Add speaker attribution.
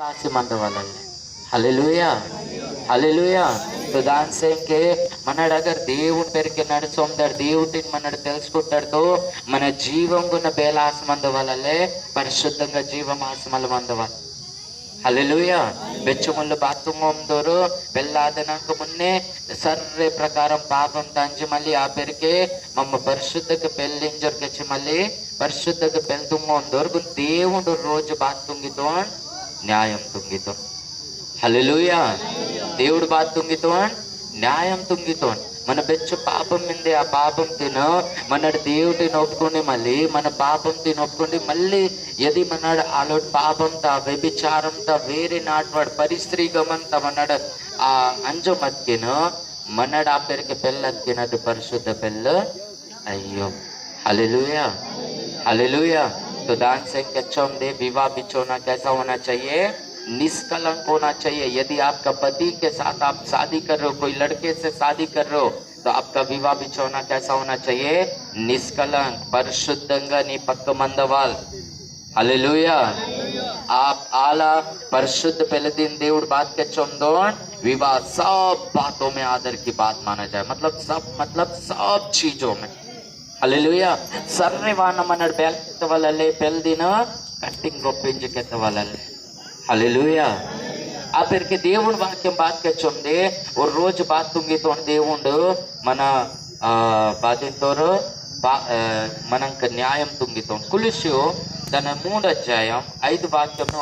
Speaker 1: కాసి మంద వాళ్ళని హల్లెలూయా హల్లెలూయా तो దాని సేంకే మనడు అగర్ దేవుని పేరుకి నడుచుంటాడు దేవుడిని మనడు తెలుసుకుంటాడు మన జీవం గున్న బేలాస మంద వాళ్ళలే పరిశుద్ధంగా జీవమాసమల మంద వాళ్ళ హల్లెలూయా ಬೆಚ್ಚುಮುಲ್ಲು ಬಾತ್ರೂಮ್ ಹೋಮ್ದವರು ಬೆಲ್ಲಾದನಕ ಮುನ್ನೆ ಸರ್ರೆ ప్రకారం పాపం తంచి మళ్ళీ ఆ పేరుకే మమ్మ పరిశుద్ధకు పెళ్ళింజొరకొచ్చి మళ్ళీ పరిశుద్ధకు పెళ్తుందోరు దేవుడు రోజు బాత్ తుంగితో న్యాయం తుంగితో హల్లెలూయా దేవుడు బాత్ తుంగితో న్యాయం తుంగితో మన బెచ్చు పాపం మిందే ఆ పాపం తిను మనడు దేవుడిని ఒప్పుకొని మళ్ళీ మన పాపం తిని ఒప్పుకొని మళ్ళీ यदि మనడు ఆలోట్ పాపంతా వ్యభిచారంతా వేరే నాట్వాడు పరిస్త్రీగమంతా మనడు ఆ అంజు మత్కిను మనడు ఆ పేరుకి పెళ్ళత్కినట్టు పరిశుద్ధ పెళ్ళ అయ్యో हालेलुया हालेलुया तो दान से कच्चा दे विवाह बिछोना कैसा होना चाहिए निष्कलंक होना चाहिए यदि आपका पति के साथ आप शादी कर रहे हो कोई लड़के से शादी कर रहे हो तो आपका विवाह बिछोना कैसा होना चाहिए निष्कलंक परिशुद्धंगा नी पक्क मंदवाल हालेलुया आप आला परिशुद्ध पहले दिन దేవుడు बात के चंदोन विवाह सब बातों में आदर की बात माना जाए मतलब सब चीजों में हालेलुया सर्रे वान मनड बेल्त वलले पेल्दिन कटिंग गोपिंज केत वलले हालेलुया ఆ పేరుకి దేవుడు వాక్యం బాత్కే చొందే ఓ రోజు బాత్తుంగి తో దేవుడు మన బాధితోరు మనంక న్యాయం తుంగితో కులిషు తన 3 అధ్యాయం 5 వాక్యం